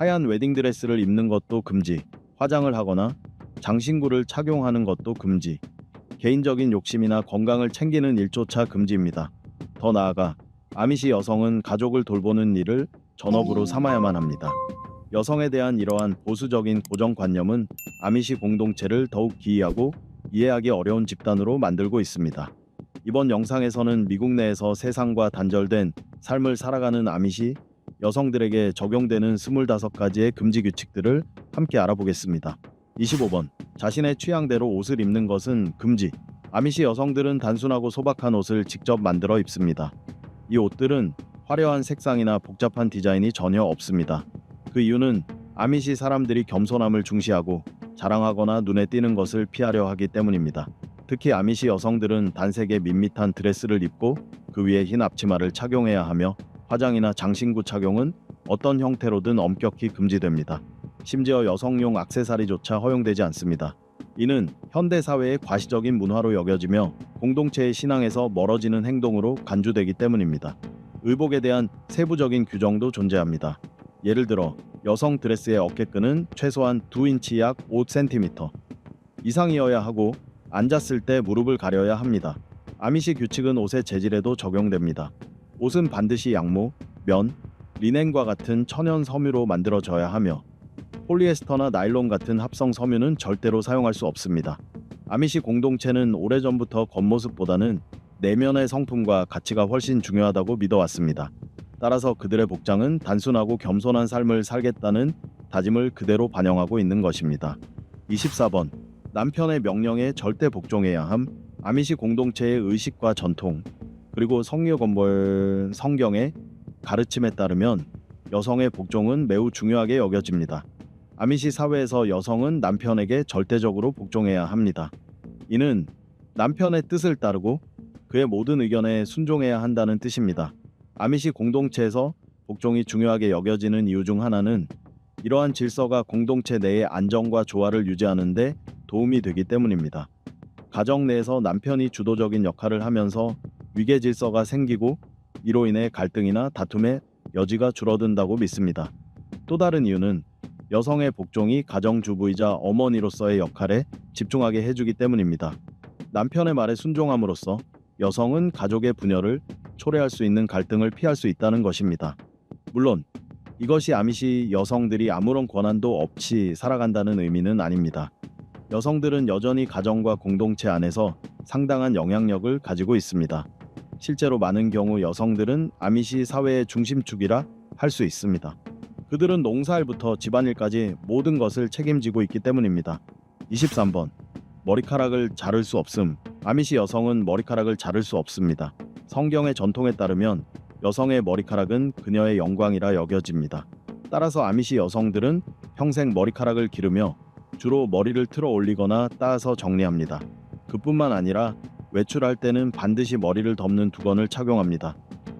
하얀 웨딩드레스를 입는 것도 금지, 화장을 하거나 장신구를 착용하는 것도 금지, 개인적인 욕심이나 건강을 챙기는 일조차 금지입니다. 더 나아가 아미시 여성은 가족을 돌보는 일을 전업으로 삼아야만 합니다. 여성에 대한 이러한 보수적인 고정관념은 아미시 공동체를 더욱 기이하고 이해하기 어려운 집단으로 만들고 있습니다. 이번 영상에서는 미국 내에서 세상과 단절된 삶을 살아가는 아미시 여성들에게 적용되는 25가지의 금지 규칙들을 함께 알아보겠습니다. 25번. 자신의 취향대로 옷을 입는 것은 금지. 아미시 여성들은 단순하고 소박한 옷을 직접 만들어 입습니다. 이 옷들은 화려한 색상이나 복잡한 디자인이 전혀 없습니다. 그 이유는 아미시 사람들이 겸손함을 중시하고 자랑하거나 눈에 띄는 것을 피하려 하기 때문입니다. 특히 아미시 여성들은 단색의 밋밋한 드레스를 입고 그 위에 흰 앞치마를 착용해야 하며 화장이나 장신구 착용은 어떤 형태로든 엄격히 금지됩니다. 심지어 여성용 액세서리조차 허용되지 않습니다. 이는 현대 사회의 과시적인 문화로 여겨지며 공동체의 신앙에서 멀어지는 행동으로 간주되기 때문입니다. 의복에 대한 세부적인 규정도 존재합니다. 예를 들어 여성 드레스의 어깨끈은 최소한 2인치 약 5cm 이상이어야 하고 앉았을 때 무릎을 가려야 합니다. 아미시 규칙은 옷의 재질에도 적용됩니다. 옷은 반드시 양모, 면, 리넨과 같은 천연 섬유로 만들어져야 하며 폴리에스터나 나일론 같은 합성 섬유는 절대로 사용할 수 없습니다. 아미시 공동체는 오래전부터 겉모습보다는 내면의 성품과 가치가 훨씬 중요하다고 믿어왔습니다. 따라서 그들의 복장은 단순하고 겸손한 삶을 살겠다는 다짐을 그대로 반영하고 있는 것입니다. 24번. 남편의 명령에 절대 복종해야 함. 아미시 공동체의 의식과 전통, 그리고 성경의 가르침에 따르면 여성의 복종은 매우 중요하게 여겨집니다. 아미시 사회에서 여성은 남편에게 절대적으로 복종해야 합니다. 이는 남편의 뜻을 따르고 그의 모든 의견에 순종해야 한다는 뜻입니다. 아미시 공동체에서 복종이 중요하게 여겨지는 이유 중 하나는 이러한 질서가 공동체 내의 안정과 조화를 유지하는 데 도움이 되기 때문입니다. 가정 내에서 남편이 주도적인 역할을 하면서 위계 질서가 생기고 이로 인해 갈등이나 다툼의 여지가 줄어든다고 믿습니다. 또 다른 이유는 여성의 복종이 가정주부이자 어머니로서의 역할에 집중하게 해주기 때문입니다. 남편의 말에 순종함으로써 여성은 가족의 분열을 초래할 수 있는 갈등을 피할 수 있다는 것입니다. 물론 이것이 아미시 여성들이 아무런 권한도 없이 살아간다는 의미는 아닙니다. 여성들은 여전히 가정과 공동체 안에서 상당한 영향력을 가지고 있습니다. 실제로 많은 경우 여성들은 아미시 사회의 중심축이라 할 수 있습니다. 그들은 농사일부터 집안일까지 모든 것을 책임지고 있기 때문입니다. 23번. 머리카락을 자를 수 없음. 아미시 여성은 머리카락을 자를 수 없습니다. 성경의 전통에 따르면 여성의 머리카락은 그녀의 영광이라 여겨집니다. 따라서 아미시 여성들은 평생 머리카락을 기르며 주로 머리를 틀어 올리거나 따서 정리합니다. 그뿐만 아니라 외출할 때는 반드시 머리를 덮는 두건을 착용합니다.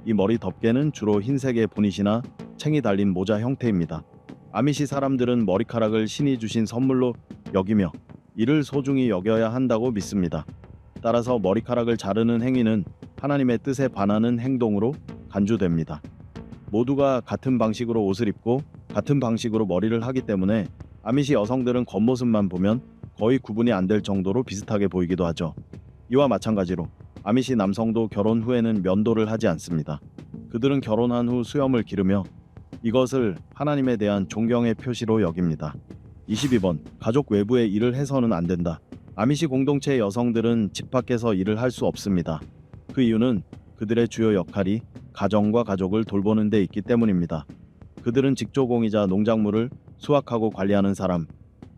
이 머리 덮개는 주로 흰색의 보닛이나 챙이 달린 모자 형태입니다. 아미시 사람들은 머리카락을 신이 주신 선물로 여기며 이를 소중히 여겨야 한다고 믿습니다. 따라서 머리카락을 자르는 행위는 하나님의 뜻에 반하는 행동으로 간주됩니다. 모두가 같은 방식으로 옷을 입고 같은 방식으로 머리를 하기 때문에 아미시 여성들은 겉모습만 보면 거의 구분이 안 될 정도로 비슷하게 보이기도 하죠. 이와 마찬가지로 아미시 남성도 결혼 후에는 면도를 하지 않습니다. 그들은 결혼한 후 수염을 기르며 이것을 하나님에 대한 존경의 표시로 여깁니다. 22번. 가족 외부에 일을 해서는 안 된다. 아미시 공동체의 여성들은 집 밖에서 일을 할 수 없습니다. 그 이유는 그들의 주요 역할이 가정과 가족을 돌보는 데 있기 때문입니다. 그들은 직조공이자 농작물을 수확하고 관리하는 사람,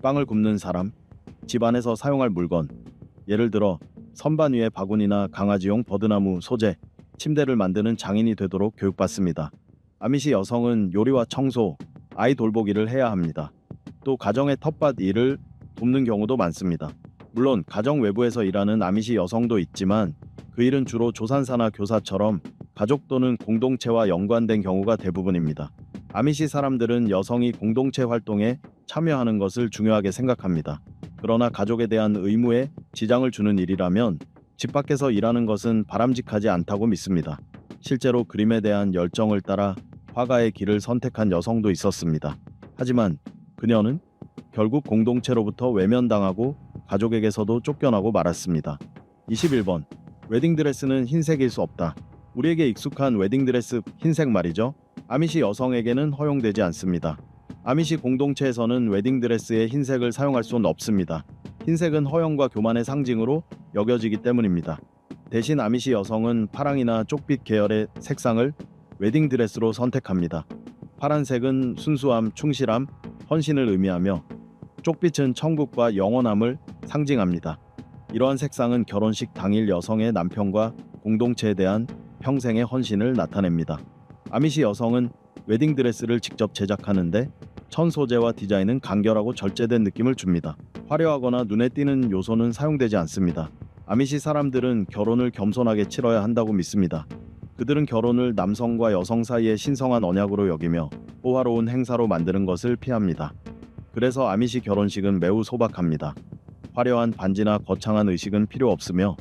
빵을 굽는 사람, 집안에서 사용할 물건, 예를 들어 선반 위에 바구니나 강아지용 버드나무 소재, 침대를 만드는 장인이 되도록 교육받습니다. 아미시 여성은 요리와 청소, 아이 돌보기를 해야 합니다. 또 가정의 텃밭 일을 돕는 경우도 많습니다. 물론 가정 외부에서 일하는 아미시 여성도 있지만 그 일은 주로 조산사나 교사처럼 가족 또는 공동체와 연관된 경우가 대부분입니다. 아미시 사람들은 여성이 공동체 활동에 참여하는 것을 중요하게 생각합니다. 그러나 가족에 대한 의무에 지장을 주는 일이라면 집 밖에서 일하는 것은 바람직하지 않다고 믿습니다. 실제로 그림에 대한 열정을 따라 화가의 길을 선택한 여성도 있었습니다. 하지만 그녀는 결국 공동체로부터 외면당하고 가족에게서도 쫓겨나고 말았습니다. 21번. 웨딩드레스는 흰색일 수 없다. 우리에게 익숙한 웨딩드레스 흰색 말이죠. 아미시 여성에게는 허용되지 않습니다. 아미시 공동체에서는 웨딩드레스에 흰색을 사용할 수는 없습니다. 흰색은 허영과 교만의 상징으로 여겨지기 때문입니다. 대신 아미시 여성은 파랑이나 쪽빛 계열의 색상을 웨딩드레스로 선택합니다. 파란색은 순수함, 충실함, 헌신을 의미하며 쪽빛은 천국과 영원함을 상징합니다. 이러한 색상은 결혼식 당일 여성의 남편과 공동체에 대한 평생의 헌신을 나타냅니다. 아미시 여성은 웨딩드레스를 직접 제작하는데 천 소재와 디자인은 간결하고 절제된 느낌을 줍니다. 화려하거나 눈에 띄는 요소는 사용되지 않습니다. 아미시 사람들은 결혼을 겸손하게 치러야 한다고 믿습니다. 그들은 결혼을 남성과 여성 사이의 신성한 언약으로 여기며 호화로운 행사로 만드는 것을 피합니다. 그래서 아미시 결혼식은 매우 소박합니다. 화려한 반지나 거창한 의식은 필요 없으며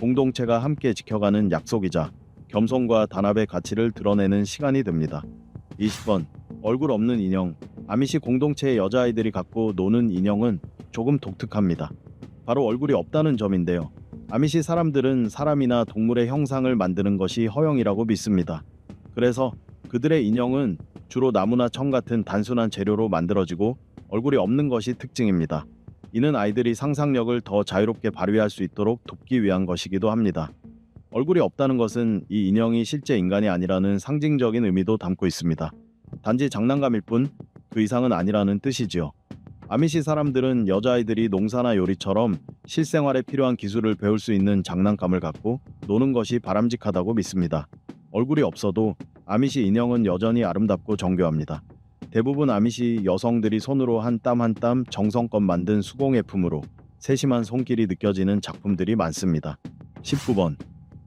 공동체가 함께 지켜가는 약속이자 겸손과 단합의 가치를 드러내는 시간이 됩니다. 20번. 얼굴 없는 인형. 아미시 공동체의 여자아이들이 갖고 노는 인형은 조금 독특합니다. 바로 얼굴이 없다는 점인데요. 아미시 사람들은 사람이나 동물의 형상을 만드는 것이 허용이라고 믿습니다. 그래서 그들의 인형은 주로 나무나 청 같은 단순한 재료로 만들어지고 얼굴이 없는 것이 특징입니다. 이는 아이들이 상상력을 더 자유롭게 발휘할 수 있도록 돕기 위한 것이기도 합니다. 얼굴이 없다는 것은 이 인형이 실제 인간이 아니라는 상징적인 의미도 담고 있습니다. 단지 장난감일 뿐 그 이상은 아니라는 뜻이지요. 아미시 사람들은 여자아이들이 농사나 요리처럼 실생활에 필요한 기술을 배울 수 있는 장난감을 갖고 노는 것이 바람직하다고 믿습니다. 얼굴이 없어도 아미시 인형은 여전히 아름답고 정교합니다. 대부분 아미시 여성들이 손으로 한 땀 한 땀 정성껏 만든 수공예품으로 세심한 손길이 느껴지는 작품들이 많습니다. 19번.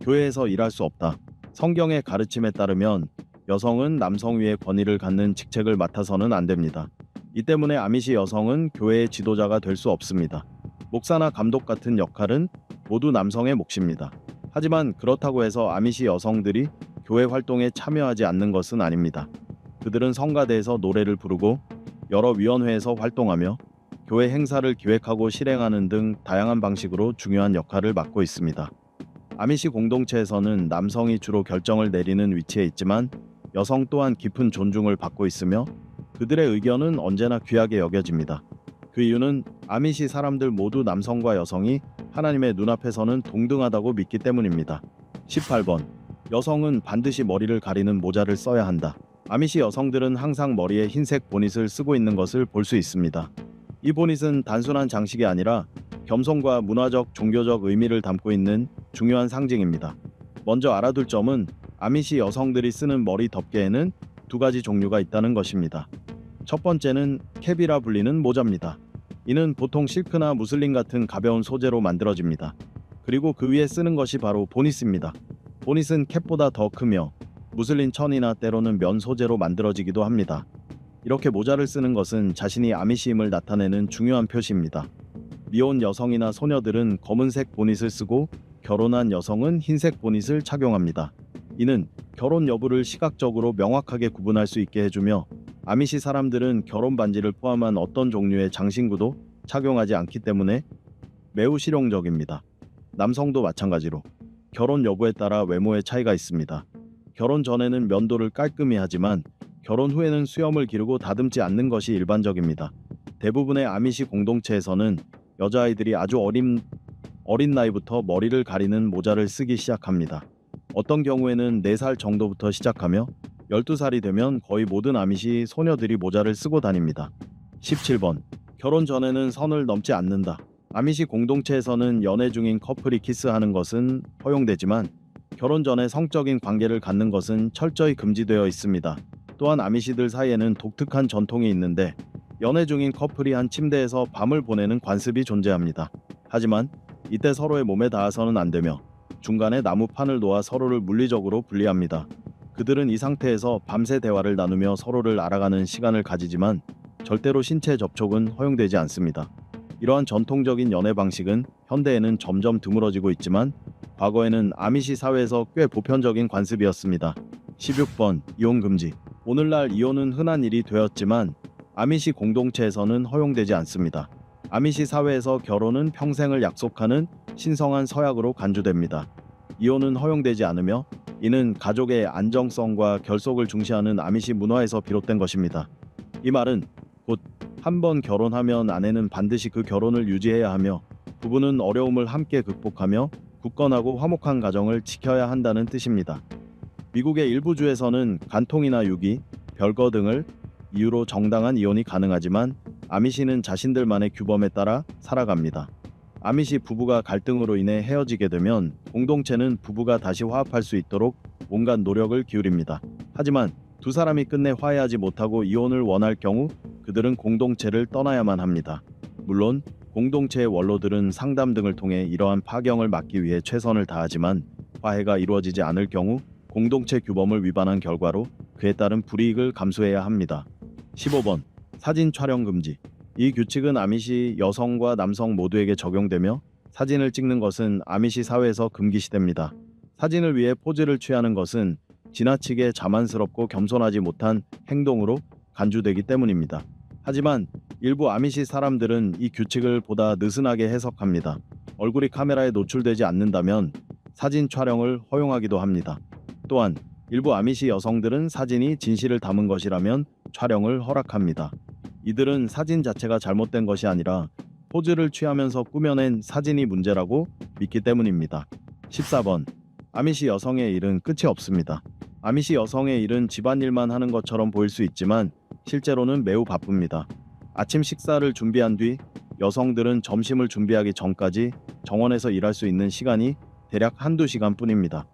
교회에서 일할 수 없다. 성경의 가르침에 따르면 여성은 남성 위의 권위를 갖는 직책을 맡아서는 안 됩니다. 이 때문에 아미시 여성은 교회의 지도자가 될 수 없습니다. 목사나 감독 같은 역할은 모두 남성의 몫입니다. 하지만 그렇다고 해서 아미시 여성들이 교회 활동에 참여하지 않는 것은 아닙니다. 그들은 성가대에서 노래를 부르고 여러 위원회에서 활동하며 교회 행사를 기획하고 실행하는 등 다양한 방식으로 중요한 역할을 맡고 있습니다. 아미시 공동체에서는 남성이 주로 결정을 내리는 위치에 있지만 여성 또한 깊은 존중을 받고 있으며 그들의 의견은 언제나 귀하게 여겨집니다. 그 이유는 아미시 사람들 모두 남성과 여성이 하나님의 눈앞에서는 동등하다고 믿기 때문입니다. 18번. 여성은 반드시 머리를 가리는 모자를 써야 한다. 아미시 여성들은 항상 머리에 흰색 보닛을 쓰고 있는 것을 볼 수 있습니다. 이 보닛은 단순한 장식이 아니라 겸손과 문화적, 종교적 의미를 담고 있는 중요한 상징입니다. 먼저 알아둘 점은 아미시 여성들이 쓰는 머리 덮개에는 두 가지 종류가 있다는 것입니다. 첫 번째는 캡이라 불리는 모자입니다. 이는 보통 실크나 무슬린 같은 가벼운 소재로 만들어집니다. 그리고 그 위에 쓰는 것이 바로 보닛입니다. 보닛은 캡보다 더 크며 무슬린 천이나 때로는 면 소재로 만들어지기도 합니다. 이렇게 모자를 쓰는 것은 자신이 아미시임을 나타내는 중요한 표시입니다. 미혼 여성이나 소녀들은 검은색 보닛을 쓰고 결혼한 여성은 흰색 보닛을 착용합니다. 이는 결혼 여부를 시각적으로 명확하게 구분할 수 있게 해주며 아미시 사람들은 결혼 반지를 포함한 어떤 종류의 장신구도 착용하지 않기 때문에 매우 실용적입니다. 남성도 마찬가지로 결혼 여부에 따라 외모의 차이가 있습니다. 결혼 전에는 면도를 깔끔히 하지만 결혼 후에는 수염을 기르고 다듬지 않는 것이 일반적입니다. 대부분의 아미시 공동체에서는 여자아이들이 아주 어린 나이부터 머리를 가리는 모자를 쓰기 시작합니다. 어떤 경우에는 4살 정도부터 시작하며 12살이 되면 거의 모든 아미시 소녀들이 모자를 쓰고 다닙니다. 17번. 결혼 전에는 선을 넘지 않는다. 아미시 공동체에서는 연애 중인 커플이 키스하는 것은 허용되지만 결혼 전에 성적인 관계를 갖는 것은 철저히 금지되어 있습니다. 또한 아미시들 사이에는 독특한 전통이 있는데 연애 중인 커플이 한 침대에서 밤을 보내는 관습이 존재합니다. 하지만 이때 서로의 몸에 닿아서는 안 되며 중간에 나무판을 놓아 서로를 물리적으로 분리합니다. 그들은 이 상태에서 밤새 대화를 나누며 서로를 알아가는 시간을 가지지만 절대로 신체 접촉은 허용되지 않습니다. 이러한 전통적인 연애 방식은 현대에는 점점 드물어지고 있지만 과거에는 아미시 사회에서 꽤 보편적인 관습이었습니다. 16번. 이혼 금지. 오늘날 이혼은 흔한 일이 되었지만 아미시 공동체에서는 허용되지 않습니다. 아미시 사회에서 결혼은 평생을 약속하는 신성한 서약으로 간주됩니다. 이혼은 허용되지 않으며 이는 가족의 안정성과 결속을 중시하는 아미시 문화에서 비롯된 것입니다. 이 말은 곧 한 번 결혼하면 아내는 반드시 그 결혼을 유지해야 하며 부부는 어려움을 함께 극복하며 굳건하고 화목한 가정을 지켜야 한다는 뜻입니다. 미국의 일부 주에서는 간통이나 유기, 별거 등을 이유로 정당한 이혼이 가능하지만 아미시는 자신들만의 규범에 따라 살아갑니다. 아미시 부부가 갈등으로 인해 헤어지게 되면 공동체는 부부가 다시 화합할 수 있도록 온갖 노력을 기울입니다. 하지만 두 사람이 끝내 화해하지 못하고 이혼을 원할 경우 그들은 공동체를 떠나야만 합니다. 물론 공동체의 원로들은 상담 등을 통해 이러한 파경을 막기 위해 최선을 다하지만 화해가 이루어지지 않을 경우 공동체 규범을 위반한 결과로 그에 따른 불이익을 감수해야 합니다. 15번 사진 촬영 금지. 이 규칙은 아미시 여성과 남성 모두에게 적용되며 사진을 찍는 것은 아미시 사회에서 금기시됩니다. 사진을 위해 포즈를 취하는 것은 지나치게 자만스럽고 겸손하지 못한 행동으로 간주되기 때문입니다. 하지만 일부 아미시 사람들은 이 규칙을 보다 느슨하게 해석합니다. 얼굴이 카메라에 노출되지 않는다면 사진 촬영을 허용하기도 합니다. 또한 일부 아미시 여성들은 사진이 진실을 담은 것이라면 촬영을 허락합니다. 이들은 사진 자체가 잘못된 것이 아니라 포즈를 취하면서 꾸며낸 사진이 문제라고 믿기 때문입니다. 14번 아미시 여성의 일은 끝이 없습니다. 아미시 여성의 일은 집안일만 하는 것처럼 보일 수 있지만 실제로는 매우 바쁩니다. 아침 식사를 준비한 뒤 여성들은 점심을 준비하기 전까지 정원에서 일할 수 있는 시간이 대략 한두 시간 뿐입니다.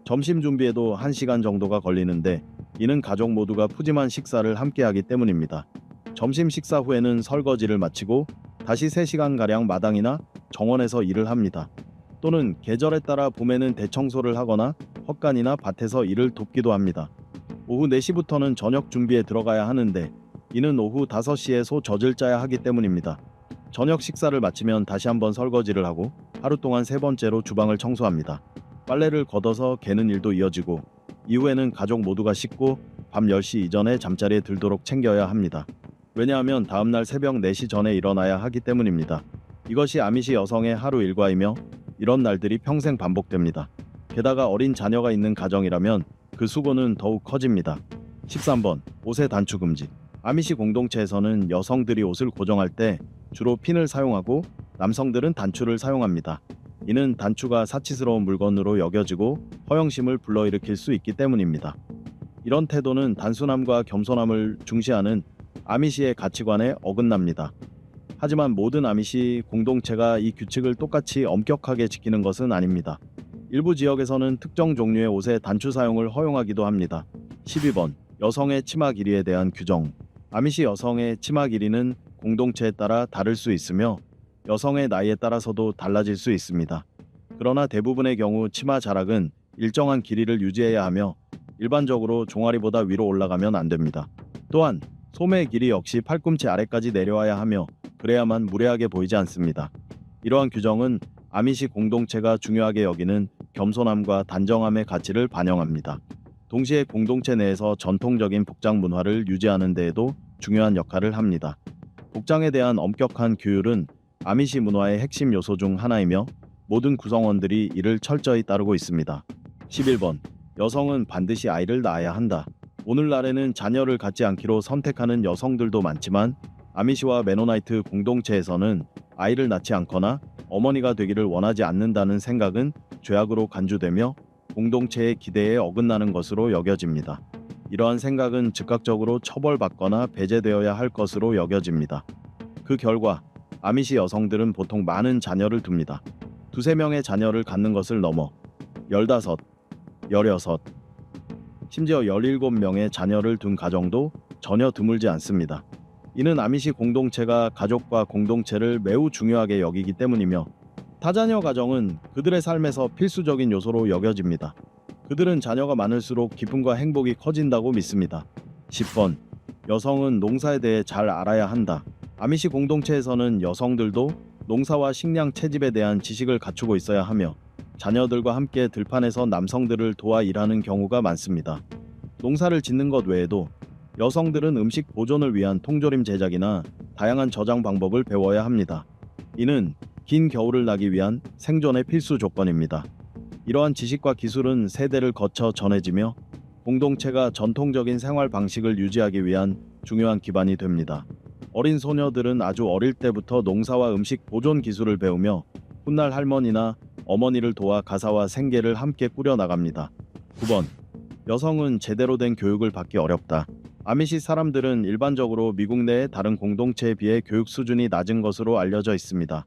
점심 준비에도 1시간 정도가 걸리는데 이는 가족 모두가 푸짐한 식사를 함께하기 때문입니다. 점심 식사 후에는 설거지를 마치고 다시 3시간가량 마당이나 정원에서 일을 합니다. 또는 계절에 따라 봄에는 대청소를 하거나 헛간이나 밭에서 일을 돕기도 합니다. 오후 4시부터는 저녁 준비에 들어가야 하는데 이는 오후 5시에 소 젖을 짜야 하기 때문입니다. 저녁 식사를 마치면 다시 한번 설거지를 하고 하루 동안 3번째로 주방을 청소합니다. 빨래를 걷어서 개는 일도 이어지고 이후에는 가족 모두가 씻고 밤 10시 이전에 잠자리에 들도록 챙겨야 합니다. 왜냐하면 다음날 새벽 4시 전에 일어나야 하기 때문입니다. 이것이 아미시 여성의 하루 일과이며 이런 날들이 평생 반복됩니다. 게다가 어린 자녀가 있는 가정이라면 그 수고는 더욱 커집니다. 13번 옷의 단추 금지. 아미시 공동체에서는 여성들이 옷을 고정할 때 주로 핀을 사용하고 남성들은 단추를 사용합니다. 이는 단추가 사치스러운 물건으로 여겨지고 허영심을 불러일으킬 수 있기 때문입니다. 이런 태도는 단순함과 겸손함을 중시하는 아미시의 가치관에 어긋납니다. 하지만 모든 아미시 공동체가 이 규칙을 똑같이 엄격하게 지키는 것은 아닙니다. 일부 지역에서는 특정 종류의 옷의 단추 사용을 허용하기도 합니다. 12번 여성의 치마 길이에 대한 규정. 아미시 여성의 치마 길이는 공동체에 따라 다를 수 있으며 여성의 나이에 따라서도 달라질 수 있습니다. 그러나 대부분의 경우 치마 자락은 일정한 길이를 유지해야 하며 일반적으로 종아리보다 위로 올라가면 안 됩니다. 또한 소매의 길이 역시 팔꿈치 아래까지 내려와야 하며 그래야만 무례하게 보이지 않습니다. 이러한 규정은 아미시 공동체가 중요하게 여기는 겸손함과 단정함의 가치를 반영합니다. 동시에 공동체 내에서 전통적인 복장 문화를 유지하는 데에도 중요한 역할을 합니다. 복장에 대한 엄격한 규율은 아미시 문화의 핵심 요소 중 하나이며 모든 구성원들이 이를 철저히 따르고 있습니다. 11번 여성은 반드시 아이를 낳아야 한다. 오늘날에는 자녀를 갖지 않기로 선택하는 여성들도 많지만 아미시와 메노나이트 공동체에서는 아이를 낳지 않거나 어머니가 되기를 원하지 않는다는 생각은 죄악으로 간주되며 공동체의 기대에 어긋나는 것으로 여겨집니다. 이러한 생각은 즉각적으로 처벌받거나 배제되어야 할 것으로 여겨집니다. 그 결과 아미시 여성들은 보통 많은 자녀를 둡니다. 2~3명의 자녀를 갖는 것을 넘어 15, 16, 심지어 17명의 자녀를 둔 가정도 전혀 드물지 않습니다. 이는 아미시 공동체가 가족과 공동체를 매우 중요하게 여기기 때문이며 다자녀 가정은 그들의 삶에서 필수적인 요소로 여겨집니다. 그들은 자녀가 많을수록 기쁨과 행복이 커진다고 믿습니다. 10번 여성은 농사에 대해 잘 알아야 한다. 아미시 공동체에서는 여성들도 농사와 식량 채집에 대한 지식을 갖추고 있어야 하며 자녀들과 함께 들판에서 남성들을 도와 일하는 경우가 많습니다. 농사를 짓는 것 외에도 여성들은 음식 보존을 위한 통조림 제작이나 다양한 저장 방법을 배워야 합니다. 이는 긴 겨울을 나기 위한 생존의 필수 조건입니다. 이러한 지식과 기술은 세대를 거쳐 전해지며 공동체가 전통적인 생활 방식을 유지하기 위한 중요한 기반이 됩니다. 어린 소녀들은 아주 어릴 때부터 농사와 음식 보존 기술을 배우며 훗날 할머니나 어머니를 도와 가사와 생계를 함께 꾸려나갑니다. 9번. 여성은 제대로 된 교육을 받기 어렵다. 아미시 사람들은 일반적으로 미국 내의 다른 공동체에 비해 교육 수준이 낮은 것으로 알려져 있습니다.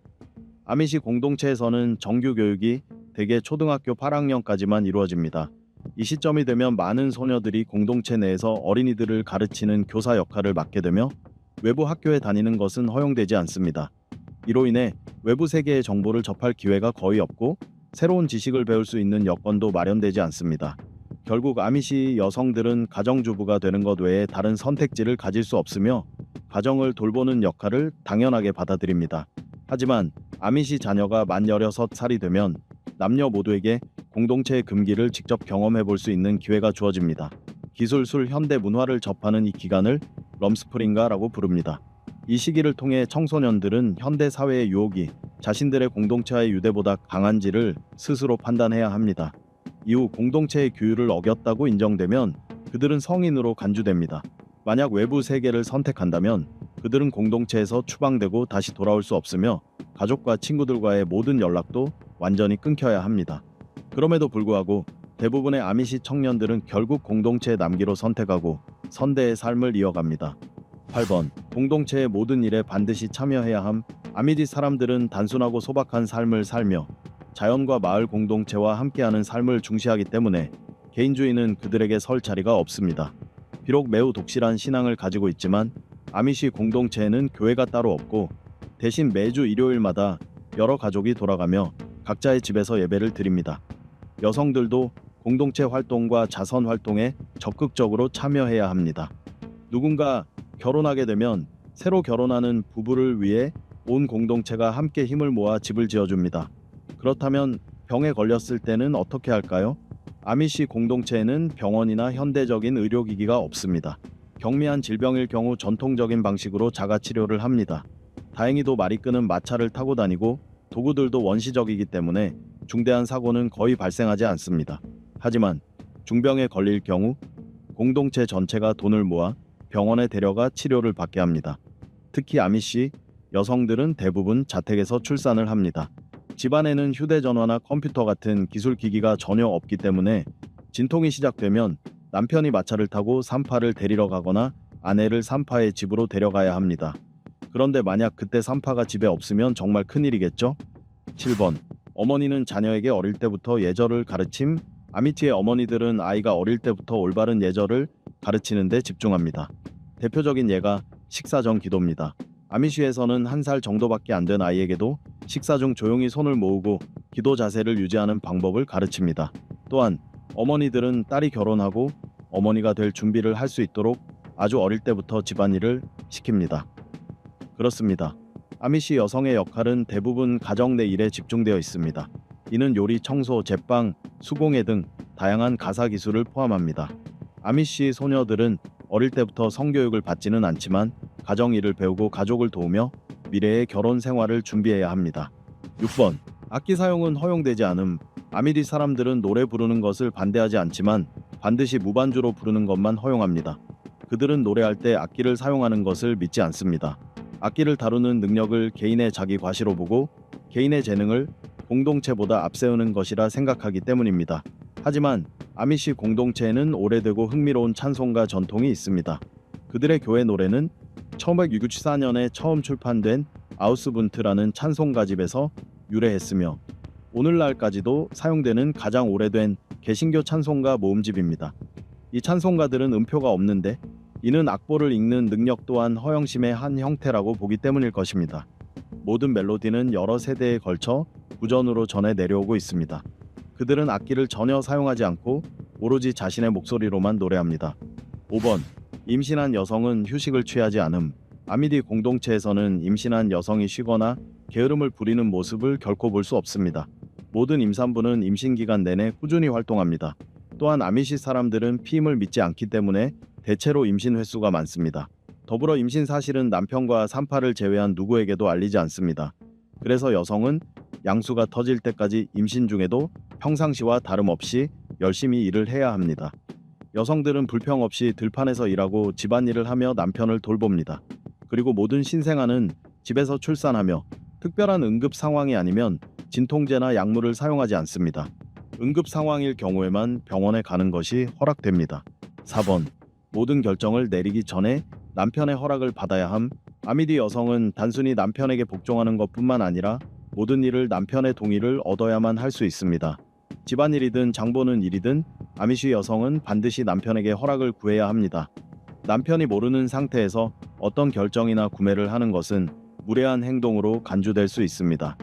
아미시 공동체에서는 정규 교육이 대개 초등학교 8학년까지만 이루어집니다. 이 시점이 되면 많은 소녀들이 공동체 내에서 어린이들을 가르치는 교사 역할을 맡게 되며 외부 학교에 다니는 것은 허용되지 않습니다. 이로 인해 외부 세계의 정보를 접할 기회가 거의 없고 새로운 지식을 배울 수 있는 여건도 마련되지 않습니다. 결국 아미시 여성들은 가정주부가 되는 것 외에 다른 선택지를 가질 수 없으며 가정을 돌보는 역할을 당연하게 받아들입니다. 하지만 아미시 자녀가 만 16살이 되면 남녀 모두에게 공동체의 금기를 직접 경험해 볼 수 있는 기회가 주어집니다. 기술, 술, 현대 문화를 접하는 이 기간을 럼스프링가라고 부릅니다. 이 시기를 통해 청소년들은 현대 사회의 유혹이 자신들의 공동체와의 유대보다 강한지를 스스로 판단해야 합니다. 이후 공동체의 규율을 어겼다고 인정되면 그들은 성인으로 간주됩니다. 만약 외부 세계를 선택한다면 그들은 공동체에서 추방되고 다시 돌아올 수 없으며 가족과 친구들과의 모든 연락도 완전히 끊겨야 합니다. 그럼에도 불구하고 대부분의 아미시 청년들은 결국 공동체에 남기로 선택하고 선대의 삶을 이어갑니다. 8번. 공동체의 모든 일에 반드시 참여해야 함. 아미디 사람들은 단순하고 소박한 삶을 살며 자연과 마을 공동체와 함께하는 삶을 중시하기 때문에 개인주의는 그들에게 설 자리가 없습니다. 비록 매우 독실한 신앙을 가지고 있지만 아미시 공동체에는 교회가 따로 없고 대신 매주 일요일마다 여러 가족이 돌아가며 각자의 집에서 예배를 드립니다. 여성들도 공동체 활동과 자선 활동에 적극적으로 참여해야 합니다. 누군가 결혼하게 되면 새로 결혼하는 부부를 위해 온 공동체가 함께 힘을 모아 집을 지어줍니다. 그렇다면 병에 걸렸을 때는 어떻게 할까요? 아미시 공동체에는 병원이나 현대적인 의료기기가 없습니다. 경미한 질병일 경우 전통적인 방식으로 자가치료를 합니다. 다행히도 말이 끄는 마차를 타고 다니고 도구들도 원시적이기 때문에 중대한 사고는 거의 발생하지 않습니다. 하지만 중병에 걸릴 경우 공동체 전체가 돈을 모아 병원에 데려가 치료를 받게 합니다. 특히 아미시 여성들은 대부분 자택에서 출산을 합니다. 집안에는 휴대전화나 컴퓨터 같은 기술 기기가 전혀 없기 때문에 진통이 시작되면 남편이 마차를 타고 산파를 데리러 가거나 아내를 산파의 집으로 데려가야 합니다. 그런데 만약 그때 산파가 집에 없으면 정말 큰일이겠죠? 7번. 어머니는 자녀에게 어릴 때부터 예절을 가르침. 아미티의 어머니들은 아이가 어릴 때부터 올바른 예절을 가르치는 데 집중합니다. 대표적인 예가 식사 전 기도입니다. 아미시에서는 1살 정도밖에 안 된 아이에게도 식사 중 조용히 손을 모으고 기도 자세를 유지하는 방법을 가르칩니다. 또한 어머니들은 딸이 결혼하고 어머니가 될 준비를 할 수 있도록 아주 어릴 때부터 집안일을 시킵니다. 그렇습니다. 아미시 여성의 역할은 대부분 가정 내 일에 집중되어 있습니다. 이는 요리, 청소, 제빵, 수공예 등 다양한 가사 기술을 포함합니다. 아미시 소녀들은 어릴 때부터 성교육을 받지는 않지만 가정 일을 배우고 가족을 도우며 미래의 결혼 생활을 준비해야 합니다. 6번. 악기 사용은 허용되지 않음. 아미디 사람들은 노래 부르는 것을 반대하지 않지만 반드시 무반주로 부르는 것만 허용합니다. 그들은 노래할 때 악기를 사용하는 것을 믿지 않습니다. 악기를 다루는 능력을 개인의 자기 과시로 보고 개인의 재능을 공동체보다 앞세우는 것이라 생각하기 때문입니다. 하지만 아미시 공동체에는 오래되고 흥미로운 찬송가 전통이 있습니다. 그들의 교회 노래는 1964년에 처음 출판된 아우스분트라는 찬송가집에서 유래했으며 오늘날까지도 사용되는 가장 오래된 개신교 찬송가 모음집입니다. 이 찬송가들은 음표가 없는데 이는 악보를 읽는 능력 또한 허영심의 한 형태라고 보기 때문일 것입니다. 모든 멜로디는 여러 세대에 걸쳐 구전으로 전해 내려오고 있습니다. 그들은 악기를 전혀 사용하지 않고 오로지 자신의 목소리로만 노래합니다. 5번. 임신한 여성은 휴식을 취하지 않음. 아미디 공동체에서는 임신한 여성이 쉬거나 게으름을 부리는 모습을 결코 볼 수 없습니다. 모든 임산부는 임신 기간 내내 꾸준히 활동합니다. 또한 아미시 사람들은 피임을 믿지 않기 때문에 대체로 임신 횟수가 많습니다. 더불어 임신 사실은 남편과 산파를 제외한 누구에게도 알리지 않습니다. 그래서 여성은 양수가 터질 때까지 임신 중에도 평상시와 다름없이 열심히 일을 해야 합니다. 여성들은 불평 없이 들판에서 일하고 집안일을 하며 남편을 돌봅니다. 그리고 모든 신생아는 집에서 출산하며 특별한 응급 상황이 아니면 진통제나 약물을 사용하지 않습니다. 응급 상황일 경우에만 병원에 가는 것이 허락됩니다. 4번. 모든 결정을 내리기 전에 남편의 허락을 받아야 함. 아미디 여성은 단순히 남편에게 복종하는 것뿐만 아니라 모든 일을 남편의 동의를 얻어야만 할 수 있습니다. 집안일이든 장보는 일이든 아미시 여성은 반드시 남편에게 허락을 구해야 합니다. 남편이 모르는 상태에서 어떤 결정이나 구매를 하는 것은 무례한 행동으로 간주될 수 있습니다.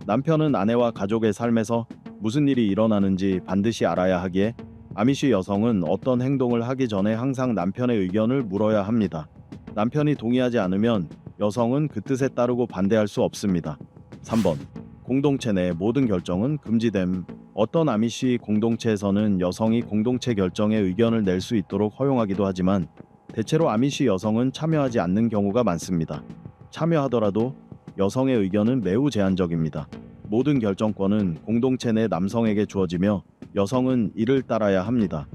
남편은 아내와 가족의 삶에서 무슨 일이 일어나는지 반드시 알아야 하기에 아미시 여성은 어떤 행동을 하기 전에 항상 남편의 의견을 물어야 합니다. 남편이 동의하지 않으면 여성은 그 뜻에 따르고 반대할 수 없습니다. 3번. 공동체 내 모든 결정은 금지됨. 어떤 아미시 공동체에서는 여성이 공동체 결정에 의견을 낼 수 있도록 허용하기도 하지만 대체로 아미시 여성은 참여하지 않는 경우가 많습니다. 참여하더라도 여성의 의견은 매우 제한적입니다. 모든 결정권은 공동체 내 남성에게 주어지며 여성은 이를 따라야 합니다.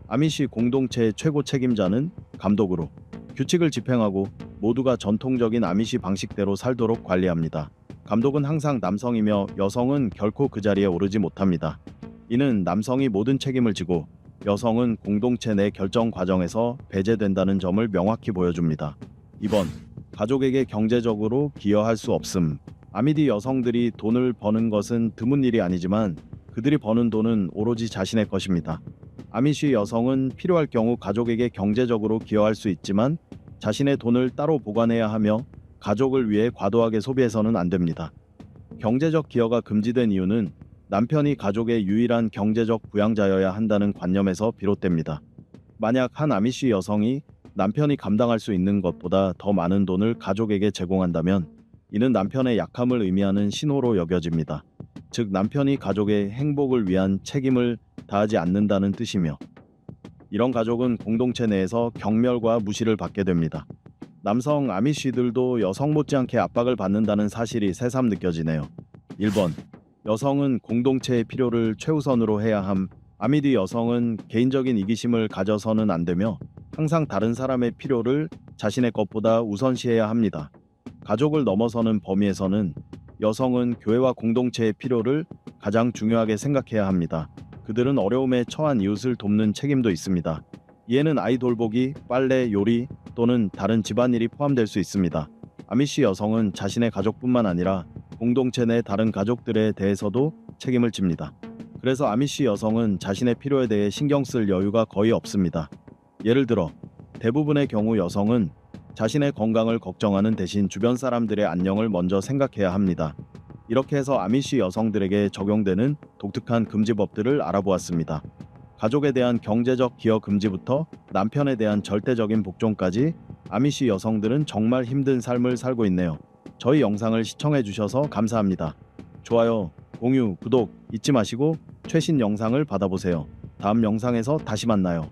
아미시 공동체의 최고 책임자는 감독으로 규칙을 집행하고 모두가 전통적인 아미시 방식대로 살도록 관리합니다. 감독은 항상 남성이며 여성은 결코 그 자리에 오르지 못합니다. 이는 남성이 모든 책임을 지고 여성은 공동체 내 결정 과정에서 배제된다는 점을 명확히 보여줍니다. 2번. 가족에게 경제적으로 기여할 수 없음. 아미디 여성들이 돈을 버는 것은 드문 일이 아니지만 그들이 버는 돈은 오로지 자신의 것입니다. 아미시 여성은 필요할 경우 가족에게 경제적으로 기여할 수 있지만 자신의 돈을 따로 보관해야 하며 가족을 위해 과도하게 소비해서는 안 됩니다. 경제적 기여가 금지된 이유는 남편이 가족의 유일한 경제적 부양자여야 한다는 관념에서 비롯됩니다. 만약 한 아미시 여성이 남편이 감당할 수 있는 것보다 더 많은 돈을 가족에게 제공한다면 이는 남편의 약함을 의미하는 신호로 여겨집니다. 즉 남편이 가족의 행복을 위한 책임을 다하지 않는다는 뜻이며 이런 가족은 공동체 내에서 경멸과 무시를 받게 됩니다. 남성 아미시들도 여성 못지않게 압박을 받는다는 사실이 새삼 느껴지네요. 1번. 여성은 공동체의 필요를 최우선으로 해야 함. 아미디 여성은 개인적인 이기심을 가져서는 안 되며 항상 다른 사람의 필요를 자신의 것보다 우선시해야 합니다. 가족을 넘어서는 범위에서는 여성은 교회와 공동체의 필요를 가장 중요하게 생각해야 합니다. 그들은 어려움에 처한 이웃을 돕는 책임도 있습니다. 이에는 아이 돌보기, 빨래, 요리 또는 다른 집안일이 포함될 수 있습니다. 아미시 여성은 자신의 가족뿐만 아니라 공동체 내 다른 가족들에 대해서도 책임을 집니다. 그래서 아미시 여성은 자신의 필요에 대해 신경 쓸 여유가 거의 없습니다. 예를 들어 대부분의 경우 여성은 자신의 건강을 걱정하는 대신 주변 사람들의 안녕을 먼저 생각해야 합니다. 이렇게 해서 아미시 여성들에게 적용되는 독특한 금지법들을 알아보았습니다. 가족에 대한 경제적 기여 금지부터 남편에 대한 절대적인 복종까지 아미시 여성들은 정말 힘든 삶을 살고 있네요. 저희 영상을 시청해 주셔서 감사합니다. 좋아요, 공유, 구독 잊지 마시고 최신 영상을 받아보세요. 다음 영상에서 다시 만나요.